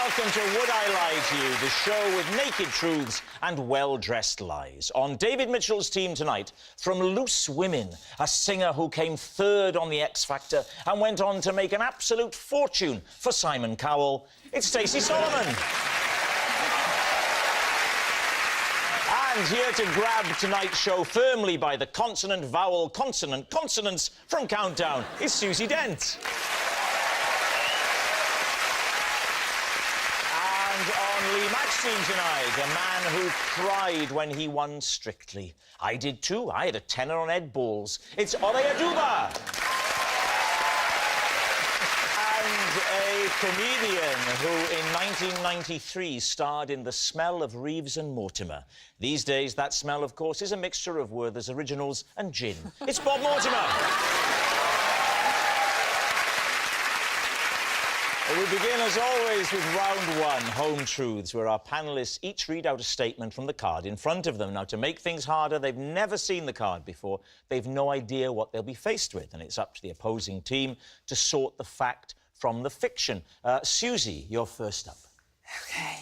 welcome to Would I Lie to You, the show with naked truths and well-dressed lies. On David Mitchell's team tonight, from Loose Women, a singer who came third on the X Factor and went on to make an absolute fortune for Simon Cowell, it's Stacey Solomon. And here to grab tonight's show firmly by the consonant, vowel, consonant, consonants from Countdown is Susie Dent. And on Lee Mack's team tonight, a man who cried when he won Strictly. I did too. I had a tenner on Ed Balls. It's Ole Aduba. And a comedian who in 1993 starred in The Smell of Reeves and Mortimer. These days, that smell, of course, is a mixture of Werther's Originals and gin. It's Bob Mortimer. We begin, as always, with round one, Home Truths, where our panellists each read out a statement from the card in front of them. Now, to make things harder, they've never seen the card before. They've no idea what they'll be faced with, and it's up to the opposing team to sort the fact from the fiction. Susie, you're first up. OK.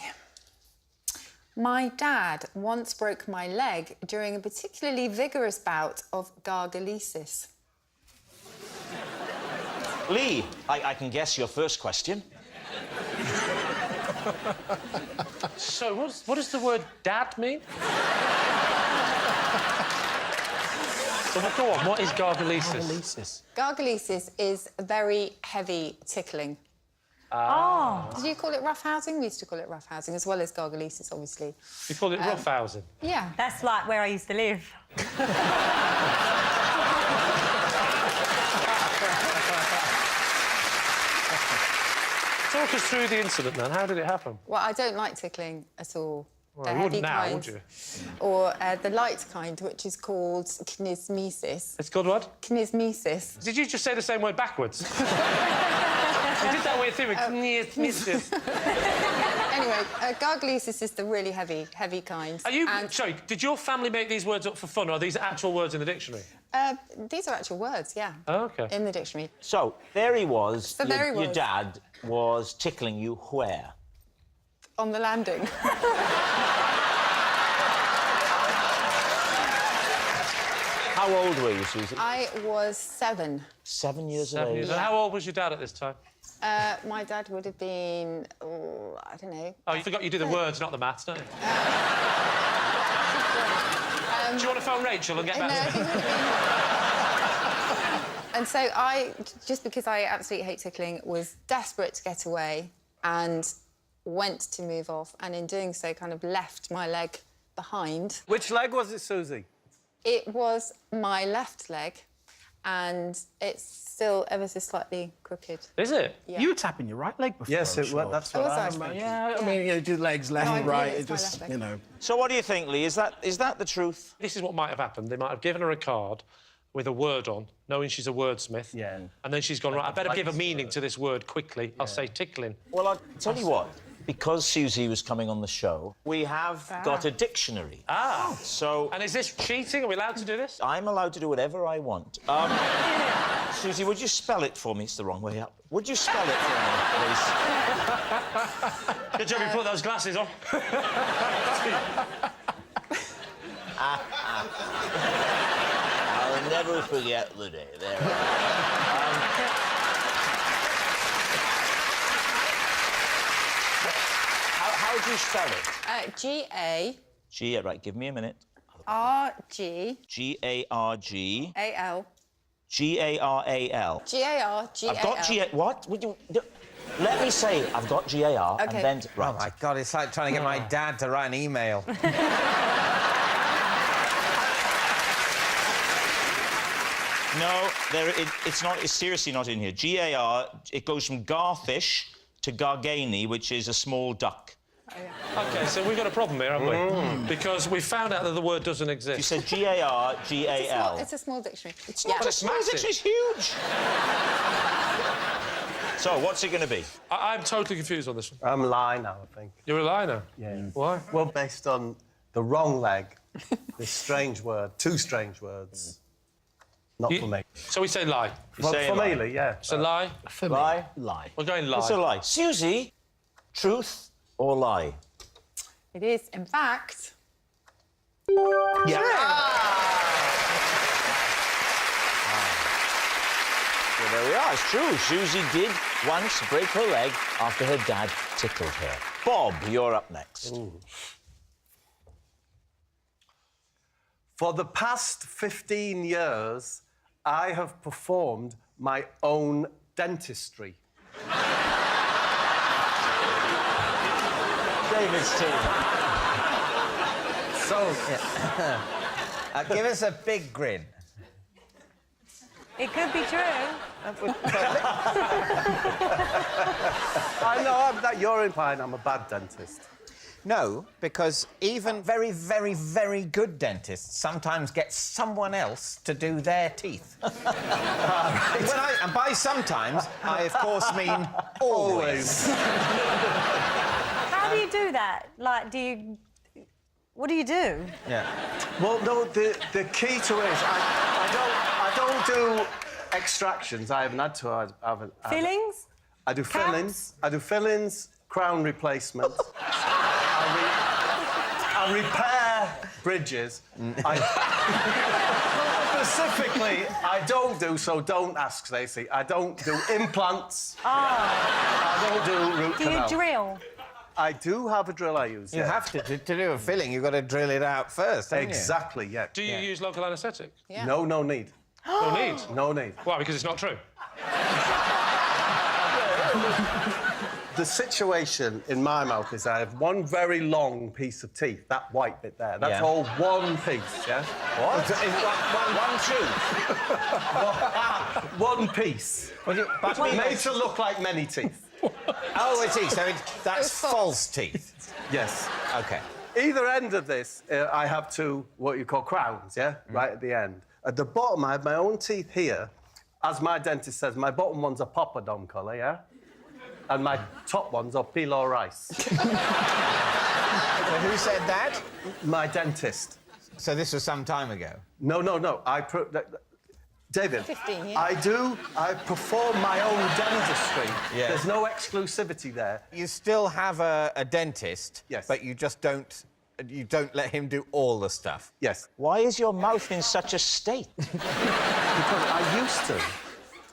My dad once broke my leg during a particularly vigorous bout of gargalesis. Lee, I can guess your first question. So, what does the word dad mean? So, go on, what is gargalesis? Gargalesis is very heavy tickling. Oh. Did you call it roughhousing? We used to call it roughhousing, as well as gargalesis, obviously. You call it roughhousing? Yeah. That's like where I used to live. Talk us through the incident, then. How did it happen? Well, I don't like tickling at all. Well, the you heavy wouldn't now, kind, would you? Or the light kind, which is called kinesmesis. It's called what? Kinesmesis. Did you just say the same word backwards? You did that weird thing with kinesmesis. Anyway, gargalesis is the really heavy kind. Are you... And, Sorry, did your family make these words up for fun, or are these actual words in the dictionary? these are actual words, yeah. Oh, OK. In the dictionary. So, there he was. So there he your was. dad was tickling you where? On the landing. How old were you, Susie? I was 7. 7 years of 7 age. years. And how old was your dad at this time? My dad would have been, oh, I don't know. Oh, you forgot you do the words, not the maths, don't you? Do you want to phone Rachel and get back to me? And so I, just because I absolutely hate tickling, was desperate to get away and went to move off, and in doing so kind of left my leg behind. Which leg was it, Susie? It was my left leg, and it's still ever so slightly crooked. Is it? Yeah. You were tapping your right leg before. Yes, it was. That's what Was I I? remember. Yeah, I mean, you do legs left No, I and did, right. it's It my just, left leg. you know. So what do you think, Lee? Is that the truth? This is what might have happened. They might have given her a card with a word on, knowing she's a wordsmith. Yeah. And then she's gone, right, I better give a meaning to this word quickly. I'll say tickling. Well, I'll tell you what. Because Susie was coming on the show, we have got a dictionary. Ah. So... And is this cheating? Are we allowed to do this? I'm allowed to do whatever I want. Susie, would you spell it for me? It's the wrong way up. Would you spell it for me, please? Good job you put those glasses on. I'll never forget the day. There. How do you spell it? G-A... G, right, give me a minute. R-G... G-A-R-G... A-L... G-A-R-A-L. G-A-R-G-A-L... I've got G-A... What? Would you... Let me say, I've got G-A-R, OK. and then... Right. Oh, my God, it's like trying to get my dad to write an email. No, it's not. It's seriously not in here. G-A-R. It goes from garfish to gargani, which is a small duck. Oh, yeah. OK, so we've got a problem here, haven't we? Because we found out that the word doesn't exist. You said G-A-R-G-A-L. It's a small dictionary. It's not a small massive. dictionary, it's huge. So, what's it going to be? I'm totally confused on this one. I'm a lie now, I think. You're a liar now? Yeah. Why? Well, based on the wrong leg, this strange word, two strange words. Not for me. So we say lie. For say me, lie. Lee, yeah. It's a lie. For Lie? me, lie. We're going lie. It's a lie. Susie, Truth or lie? It is, in fact... Yeah. Well, there we are. It's true. Susie did once break her leg after her dad tickled her. Bob, you're up next. Ooh. For the past 15 years, I have performed my own dentistry. David's team. So, Give us a big grin. It could be true. I know that you're implying I'm a bad dentist. No, because even very, very, very good dentists sometimes get someone else to do their teeth. And by sometimes, I, of course, mean always. How do you do that? Like, what do you do? Yeah. Well, no, the key to it is I don't do extractions. I haven't had to. Fillings? I do Caps? fillings. I do fillings, crown replacement. I repair bridges. Specifically, I don't do, so don't ask, Stacey. I don't do implants. I don't do root Do canal. you drill? I do have a drill I use. You have to do a filling, you've got to drill it out first, haven't Exactly, yeah. Do you use local anaesthetic? Yeah. No need. No need. No need. Why? Because it's not true. The situation in my mouth is I have one very long piece of teeth, that white bit there. That's Yeah. all one piece, yeah? What? One piece. But Made to look like many teeth. Oh, I see. So that's false. false teeth. Yes. OK. Either end of this, I have two, what you call crowns, yeah? Right at the end. At the bottom, I have my own teeth here. As my dentist says, my bottom one's a poppadom colour, yeah? And my top one's a pilo rice. So who said that? My dentist. So this was some time ago? No. David, 15 years. I perform my own dentistry. Yeah. There's no exclusivity there. You still have a dentist, Yes. but you just don't let him do all the stuff. Yes. Why is your mouth in such a state? Because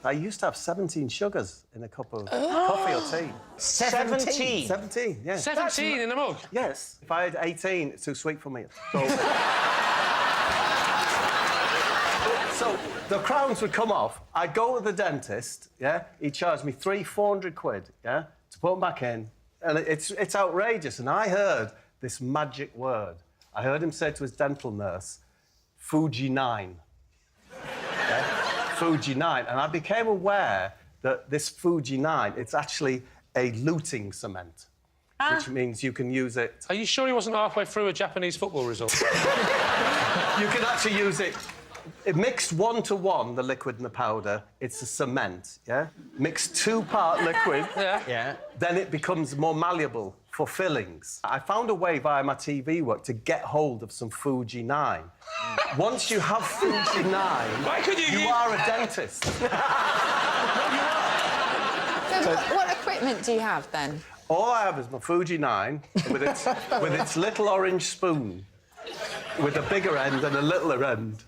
I used to have 17 sugars in a cup of coffee or tea. 17? 17, yes. 17 in a mug? Yes. If I had 18, it's too sweet for me. So the crowns would come off. I'd go to the dentist, yeah? He'd charge me 400 quid, yeah? To put them back in. And it's outrageous. And I heard this magic word. I heard him say to his dental nurse, Fuji 9. Yeah? Fuji 9. And I became aware that this Fuji 9, it's actually a luting cement, which means you can use it... Are you sure he wasn't halfway through a Japanese football result? You can actually use it... It mixed 1-to-1, the liquid and the powder, it's a cement, yeah? Mixed 2-part liquid, Yeah. then it becomes more malleable for fillings. I found a way via my TV work to get hold of some Fuji 9. Once you have Fuji 9, Why could you are a dentist. So what equipment do you have, then? All I have is my Fuji 9 with its little orange spoon, with a bigger end and a littler end.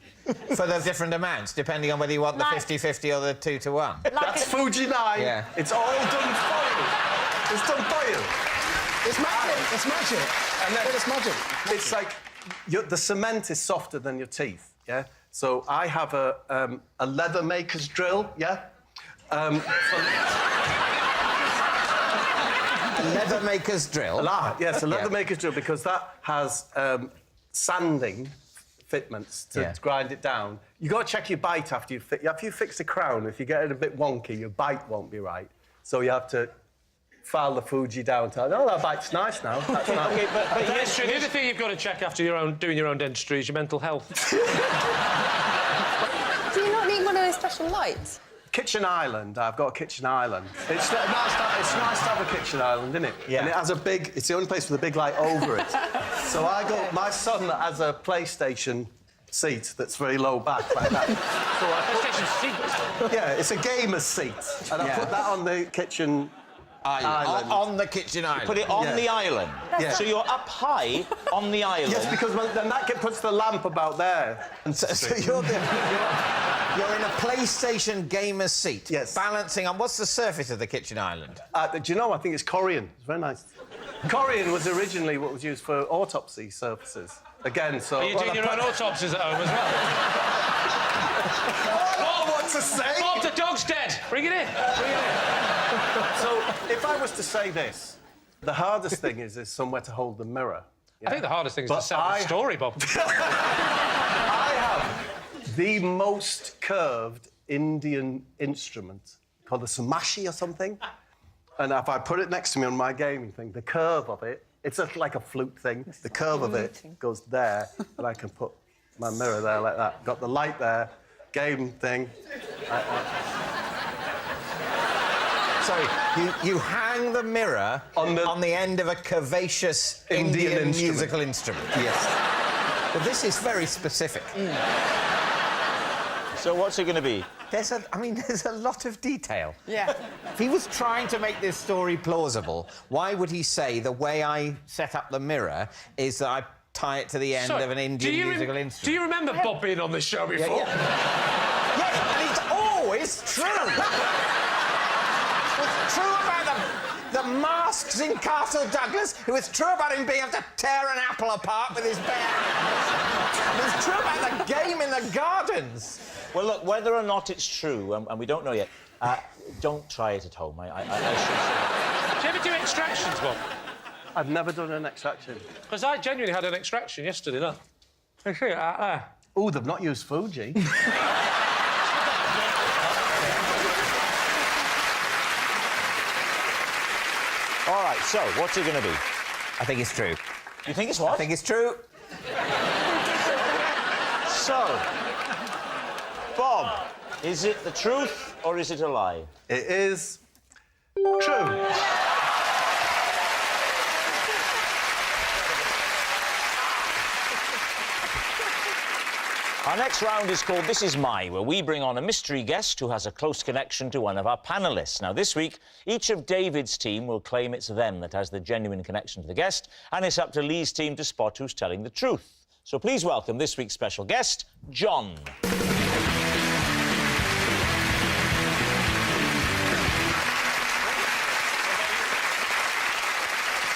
For the different amounts, depending on whether you want the Like- 50-50 or the 2-to-1. That's Fuji 9. Yeah. It's all done for you. It's done for you. It's magic. It's magic. And then It's magic. it's like the cement is softer than your teeth, yeah? So I have a leather maker's drill, yeah? Leather maker's drill. Yes, a leather Yeah. maker's drill, because that has sanding fitments to grind it down. You got to check your bite after you fix the crown. If you get it a bit wonky, your bite won't be right. So you have to file the Fuji down. Oh, that bite's nice now. That's nice. Okay, but That's true. The other thing you've got to check after doing your own dentistry is your mental health. Do you not need one of those special lights? Kitchen island. I've got a kitchen island. It's nice to have a kitchen island, isn't it? Yeah. And it has a big... It's the only place with a big light over it. So I got... My son has a PlayStation seat that's very low back, like that. So I put, yeah, it's a gamer's seat. And I put that on the kitchen Island. On the kitchen island. Put it on the island. Yeah. So you're up high on the island. Yes, because then that puts the lamp about there. And so you're in a PlayStation gamer's seat. Yes. Balancing on... What's the surface of the kitchen island? Do you know, I think it's Corian. It's very nice. Corian was originally what was used for autopsy surfaces. Again, so... Are you doing your own autopsies at home as well? Oh, what to say? Bob, the dog's dead. Bring it in. Bring it in. So, if I was to say this, the hardest thing is somewhere to hold the mirror. I think the hardest thing is But to sell the story, Bob. I have the most curved Indian instrument called a samashi or something. And if I put it next to me on my gaming thing, the curve of it, it's like a flute thing. The curve of it goes there, and I can put my mirror there like that. Got the light there, game thing. Sorry, you hang the mirror on the end of a curvaceous Indian musical instrument. Yes. But this is very specific. So what's it going to be? There's a lot of detail. Yeah. If he was trying to make this story plausible, why would he say the way I set up the mirror is that I tie it to the end of an Indian musical instrument? Do you remember Bob being on this show before? Yes, and it's always true. It's true about the masks in Castle Douglas. It was true about him being able to tear an apple apart with his bare hands. It was true about the game in the gardens. Well, look, whether or not it's true, and we don't know yet, don't try it at home. I should say. Do you ever do extractions, Bob? I've never done an extraction. Because I genuinely had an extraction yesterday, look. I see it out there. Oh, they've not used Fuji. All right, so what's it going to be? I think it's true. You think it's what? I think it's true. So, Bob, is it the truth or is it a lie? It is true. Our next round is called This Is My, where we bring on a mystery guest who has a close connection to one of our panellists. Now, this week, each of David's team will claim it's them that has the genuine connection to the guest, and it's up to Lee's team to spot who's telling the truth. So please welcome this week's special guest, John.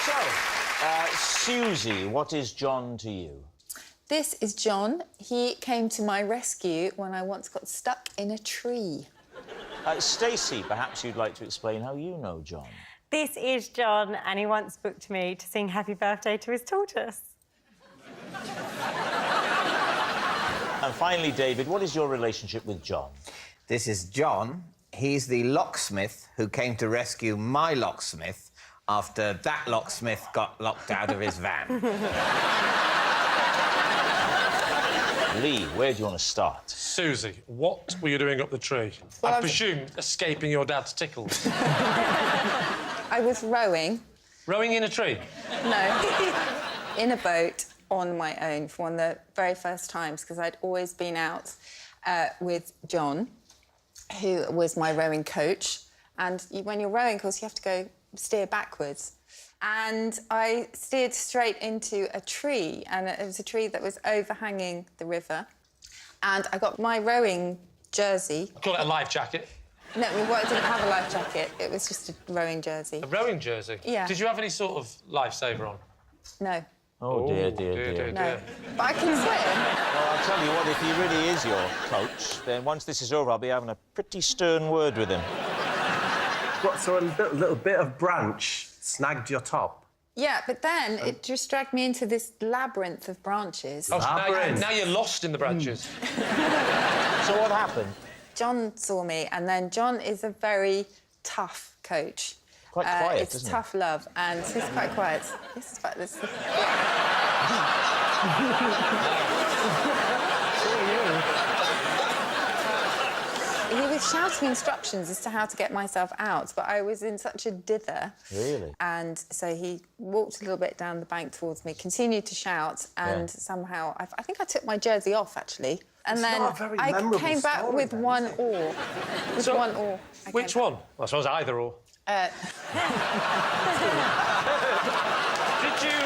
So, Susie, what is John to you? This is John. He came to my rescue when I once got stuck in a tree. Stacey, perhaps you'd like to explain how you know John. This is John, and he once booked me to sing Happy Birthday to his tortoise. And finally, David, what is your relationship with John? This is John. He's the locksmith who came to rescue my locksmith after that locksmith got locked out of his van. Lee, where do you want to start? Susie, what were you doing up the tree? Well, I presume escaping your dad's tickles. I was rowing. Rowing in a tree? No, in a boat on my own for one of the very first times, because I'd always been out with John, who was my rowing coach. And when you're rowing, of course, you have to go steer backwards. And I steered straight into a tree, and it was a tree that was overhanging the river. And I got my rowing jersey. I call it a life jacket. No, it didn't have a life jacket. It was just a rowing jersey. A rowing jersey? Yeah. Did you have any sort of lifesaver on? No. Oh, dear. No. But I can swim. Well, I'll tell you what, if he really is your coach, then once this is over, I'll be having a pretty stern word with him. What, so a little bit of branch snagged your top? Yeah, but then it just dragged me into this labyrinth of branches. Oh, so now you're lost in the branches. So what happened? John saw me, and then John is a very tough coach. Quite quiet, it's isn't he? tough love, and he's quite quiet. This is quite... This is... He was shouting instructions as to how to get myself out, but I was in such a dither. Really? And so he walked a little bit down the bank towards me, continued to shout, and somehow... I think I took my jersey off, actually. And It's then not a very I memorable came back story, with then, one is it? oar. With So, one oar. I Which came one? Well, I suppose either or. Did you...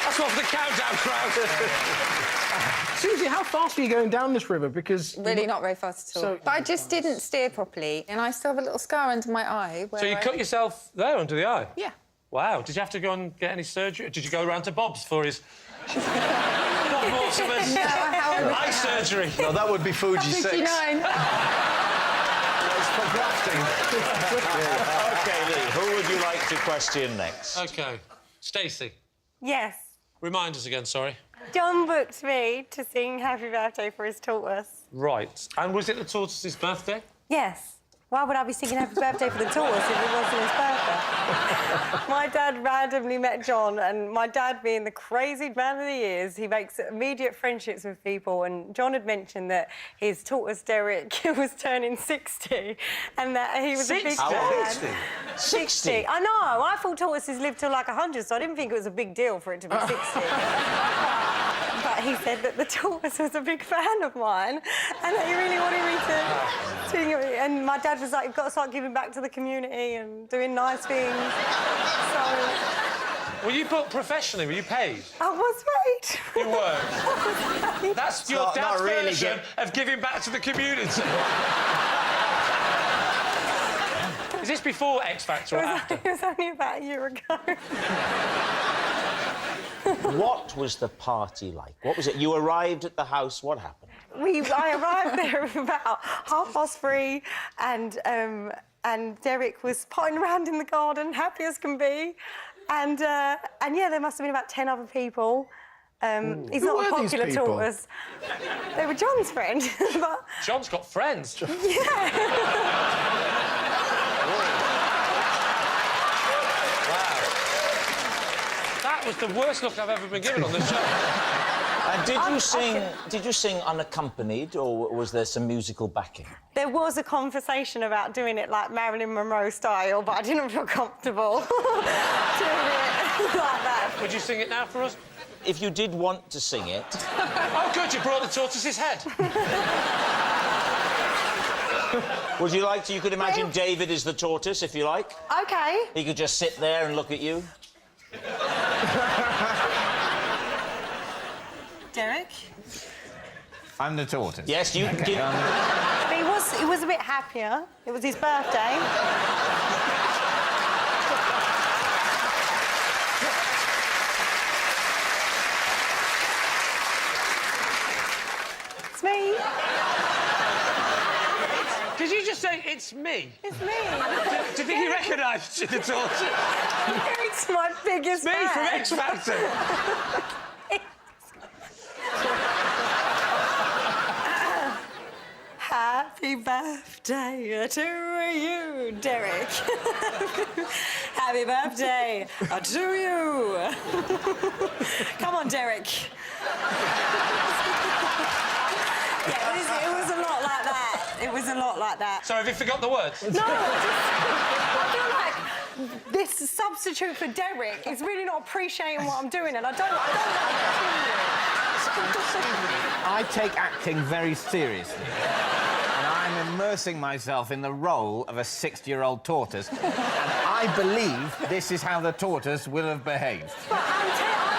That's one for the countdown crowd. Susie, how fast were you going down this river? Because... Really not very fast at all. But I just didn't steer properly, and I still have a little scar under my eye. So you cut yourself there under the eye? Yeah. Wow. Did you have to go and get any surgery? Did you go around to Bob's for his... Bob Mortimer's eye surgery? No, that would be Fuji 6. 59. It's for grafting. OK, Lee, who would you like to question next? OK. Stacey, Yes. remind us again, sorry. John booked me to sing Happy Birthday for his tortoise. Right. And was it the tortoise's birthday? Yes. Why would I be singing Happy Birthday for the tortoise if it wasn't his birthday? My dad randomly met John, and my dad, being the crazy man that he is, he makes immediate friendships with people, and John had mentioned that his tortoise, Derek, was turning 60, and that he was a big fan. 60? I know. I thought tortoises lived till like 100, so I didn't think it was a big deal for it to be 60. But he said that the tortoise was a big fan of mine and that he really wanted me to sing it. And my dad was like, you've got to start giving back to the community and doing nice things. So... Were you booked professionally? Were you paid? I was paid. You were? That's your dad's really version of giving back to the community. Is this before X Factor or after? It was only about a year ago. What was the party like? What was it? You arrived at the house, what happened? I arrived there about 3:30 and Derek was potting around in the garden, happy as can be. And yeah, there must have been about 10 other people. He's Who not a were these popular people? tortoise. They were John's friend. But... John's got friends. That was the worst look I've ever been given on the show. And did you sing unaccompanied, or was there some musical backing? There was a conversation about doing it like Marilyn Monroe style, but I didn't feel comfortable doing it like that. Would you sing it now for us? If you did want to sing it... Oh, good, you brought the tortoise's head. Would you like to... You could imagine David is the tortoise, if you like. OK. He could just sit there and look at you. Derek? I'm the tortoise. Yes, you... He was a bit happier. It was his birthday. It's me. Did you just say, it's me? It's me. Do you think he recognised you, the tortoise? It's my biggest Me fan. from X Factor. Happy birthday to you, Derek. Happy birthday to you. Come on, Derek. Yeah, it was a lot like that. It was a lot like that. So have you forgot the words? No, I feel like this substitute for Derek is really not appreciating what I'm doing, and I don't like I take acting very seriously. And I'm immersing myself in the role of a 60-year-old tortoise. And I believe this is how the tortoise will have behaved.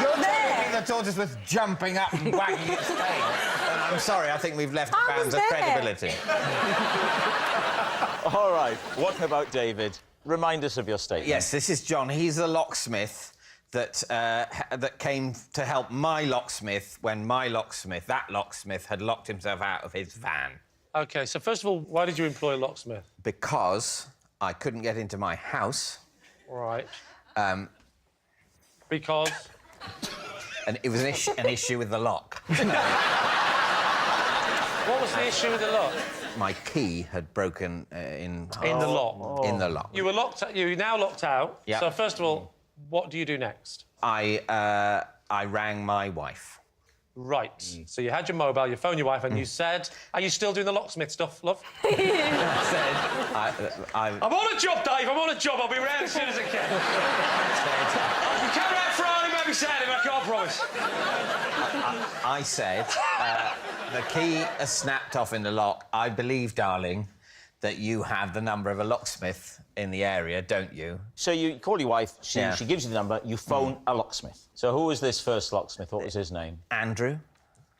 You're telling me the tortoise was jumping up and wagging its tail. And I'm sorry, I think we've left bounds of credibility. All right, what about David? Remind us of your statement. Yes, this is John. He's a locksmith that came to help my locksmith when that locksmith, had locked himself out of his van. OK, so first of all, why did you employ a locksmith? Because I couldn't get into my house. Right. Because? And it was an issue with the lock. What was the issue with the lock? My key had broken in the lock? In the lock. You were locked... You're now locked out. Yeah. So, first of all, what do you do next? I rang my wife. Right. So you had your mobile, you phoned your wife, and you said... Are you still doing the locksmith stuff, love? I said... I'm on a job, Dave, I'm on a job. I'll be round as soon as I can. You come round Friday, maybe Saturday, but I can't promise. I said, the key has snapped off in the lock. I believe, darling, that you have the number of a locksmith in the area, don't you? So you call your wife, she gives you the number, you phone a locksmith. So who was this first locksmith? What was his name? Andrew.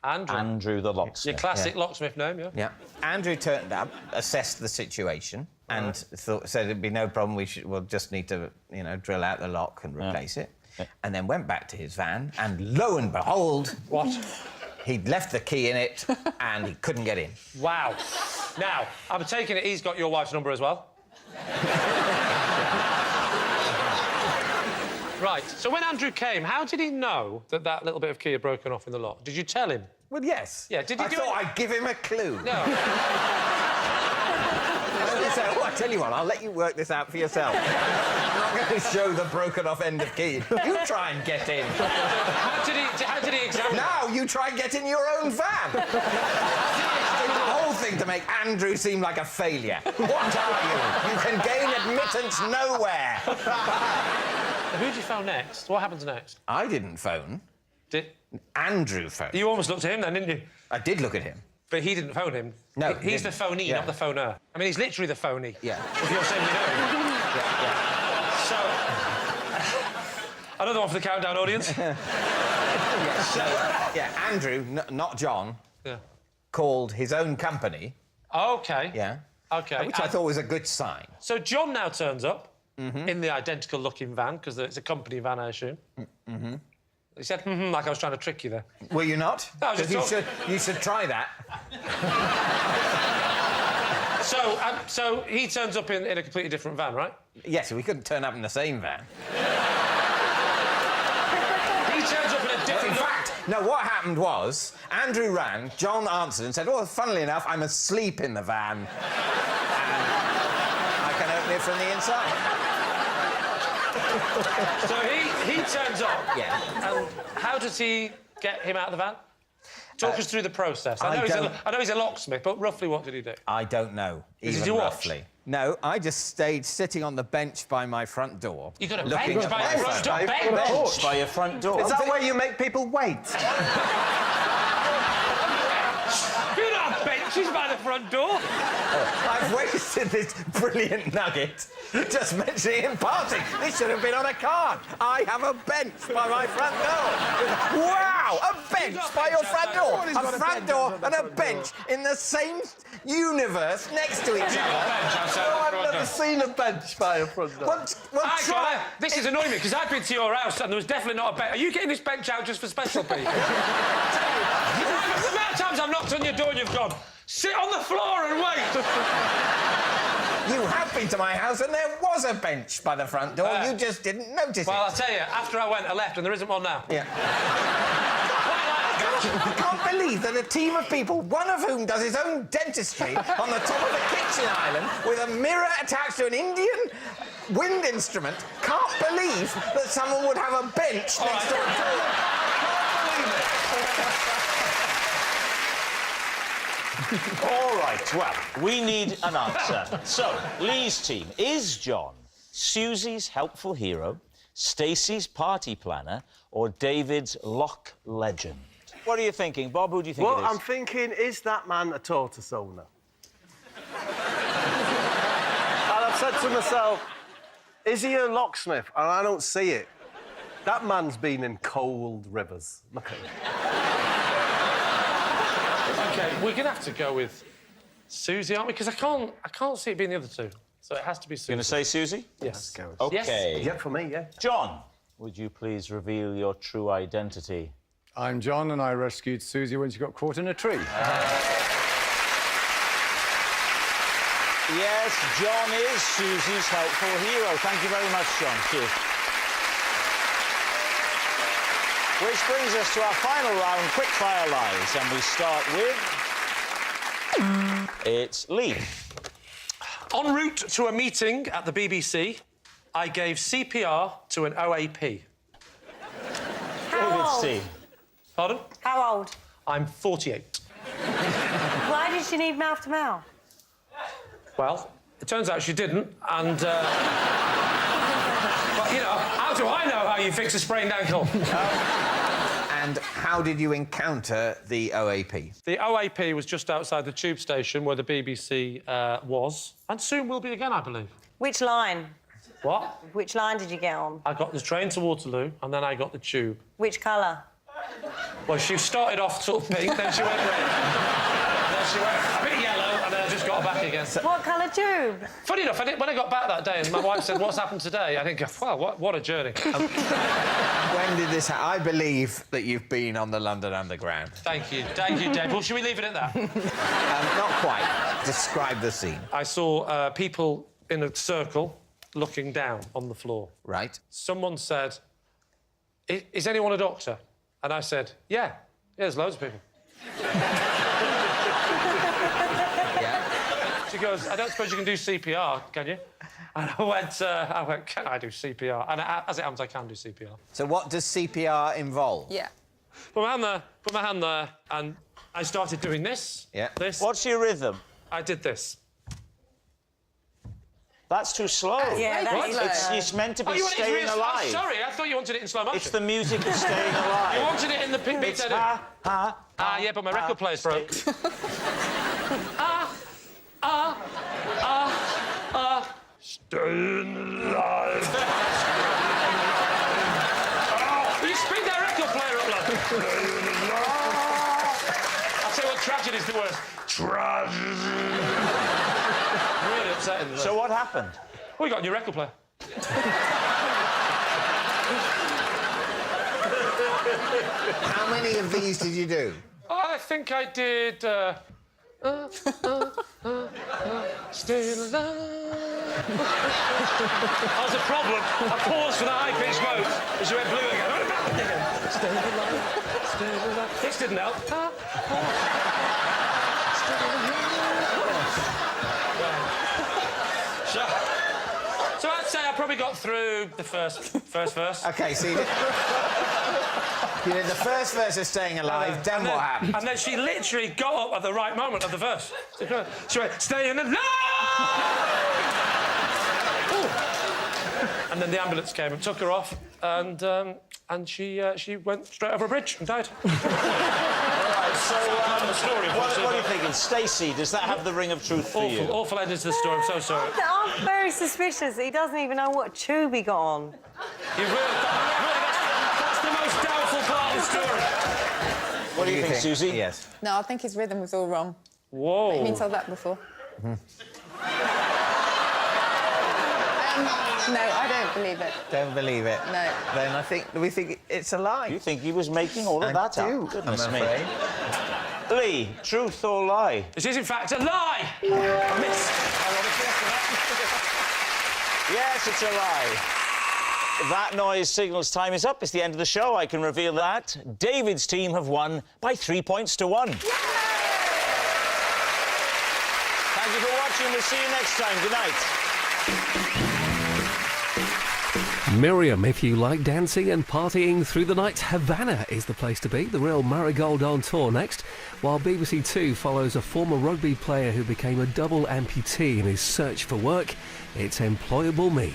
Andrew the locksmith. Your classic locksmith name, yeah? Yeah. Andrew turned up, assessed the situation, and said it'd be no problem. We'll just need to, you know, drill out the lock and replace it. Yeah. And then went back to his van, and lo and behold, what? He'd left the key in it, and he couldn't get in. Wow. Now, I'm taking it he's got your wife's number as well. Right. So when Andrew came, how did he know that that little bit of key had broken off in the lock? Did you tell him? Well, yes. Yeah. Did he I do thought it? I'd give him a clue. No. I tell you what, I'll let you work this out for yourself. I'm not going to show the broken-off end of key. You try and get in. How did he examine Now you try and get in your own van. The whole thing to make Andrew seem like a failure. What are you? You can gain admittance nowhere. Who did you phone next? What happens next? I didn't phone. Did... Andrew phoned. You almost looked at him then, didn't you? I did look at him. But he didn't phone him. No, He's the phonee, not the phoner. I mean, he's literally the phonee. Yeah. If you're saying you know. Yeah. So... Another one for the countdown audience. Andrew, not John, called his own company. OK. Yeah. OK. Which I thought was a good sign. So John now turns up in the identical-looking van, because it's a company van, I assume. He said, like I was trying to trick you there. Were you not? No, I was just you should try that. So he turns up in a completely different van, right? Yes, we couldn't turn up in the same van. He turns up in a different... In fact, no, what happened was, Andrew rang, John answered and said, oh, funnily enough, I'm asleep in the van. And I can open it from the inside. So he turns up. Yeah. And how does he get him out of the van? Talk us through the process. I know he's a locksmith, but roughly what did he do? I don't know, Did even you watch? roughly. No, I just stayed sitting on the bench by my front door. You got a looking bench at by my your front door? phone. Bench by your front door. Is that where you make people wait? You don't have benches by the front door. I've wasted this brilliant nugget just mentioning it in passing. This should have been on a card. I have a bench by my front door. Wow, a bench by your front door. A front door and a bench in the same universe next to each other. Oh, I've never seen a bench by a front door. Well, try. This is annoying me, because I've been to your house and there was definitely not a bench. Are you getting this bench out just for special people? The amount of times I've knocked on your door and you've gone, sit on the floor and wait. You have been to my house and there was a bench by the front door. You just didn't notice Well, it. I'll tell you, after I went, I left and there isn't one now. Yeah. I can't believe that a team of people, one of whom does his own dentistry on the top of a kitchen island with a mirror attached to an Indian wind instrument, can't believe that someone would have a bench next to a door. Can't believe it. All right, well, we need an answer. So, Lee's team, is John Susie's helpful hero, Stacey's party planner, or David's lock legend? What are you thinking, Bob? Who do you think it is? I'm thinking, is that man a tortoise owner? And I've said to myself, is he a locksmith? And I don't see it. That man's been in cold rivers. Look at him. OK, we're going to have to go with Susie, aren't we? Because I can't see it being the other two. So it has to be Susie. Going to say Susie? Yes. OK. Yes. Yeah, for me, yeah. John, would you please reveal your true identity? I'm John, and I rescued Susie when she got caught in a tree. Yes, John is Susie's helpful hero. Thank you very much, John. Cheers. Which brings us to our final round, quickfire lies, and we start with... It's Lee. En route to a meeting at the BBC, I gave CPR to an OAP. David's team. Pardon? How old? I'm 48. Why did she need mouth to mouth? Well, it turns out she didn't, and... But, you know, how do I know how you fix a sprained ankle? And how did you encounter the OAP? The OAP was just outside the tube station where the BBC was, and soon will be again, I believe. Which line? What? Which line did you get on? I got the train to Waterloo, and then I got the tube. Which colour? Well, she started off sort of pink, then she went red. Then she went a bit yellow, and then I just got her back again. What colour tube? Funny enough, when I got back that day and my wife said, what's happened today? I think, wow, what a journey. When did this happen? I believe that you've been on the London Underground. Thank you, Dave. Well, should we leave it at that? Not quite. Describe the scene. I saw people in a circle looking down on the floor. Right. Someone said, is anyone a doctor? And I said, yeah, there's loads of people. Yeah. She goes, I don't suppose you can do CPR, can you? And I went, can I do CPR? And as it happens, I can do CPR. So what does CPR involve? Yeah. Put my hand there, and I started doing this. Yeah. This. What's your rhythm? I did this. That's too slow. Yeah, that is It's meant to be You want it in staying real- alive. I'm sorry, I thought you wanted it in slow motion. It's the music of staying alive. You wanted it in the pink It's beat. Yeah, but my record player's broke. Staying alive. You speed that record player up, lad. Staying alive. I'll tell you what, tragedy's the worst. Tragedy. Really upsetting. So what happened? We got a new record player. How many of these did you do? I think I did. Staying alive. That was a problem. I paused for the high-pitched note as you went blue again. Staying alive. Staying alive. This didn't help. So I'd say I probably got through the first verse. OK, so you did the first verse of Staying Alive, then what happened? And then she literally got up at the right moment of the verse. She went, staying alive! Ooh. And then the ambulance came and took her off, and she went straight over a bridge and died. So, what are you thinking? Stacey, does that have the ring of truth for you? Awful ending to the story, I'm so sorry. I'm very suspicious. He doesn't even know what tube he got on. That's the most doubtful part of the story. What do you think, Susie? Yes. No, I think his rhythm was all wrong. Whoa. I've been told that before. No, I don't believe it. Don't believe it? No. Then we think it's a lie. You think he was making all of that I do, up? Goodness I'm me. afraid. Lee, truth or lie? This is, in fact, a lie! I missed. Yes, it's a lie. That noise signals time is up. It's the end of the show. I can reveal that David's team have won by 3 points to 1. Thank you for watching. We'll see you next time. Good night. Miriam, if you like dancing and partying through the night, Havana is the place to be. The Real Marigold on tour next, while BBC Two follows a former rugby player who became a double amputee in his search for work. It's Employable Me.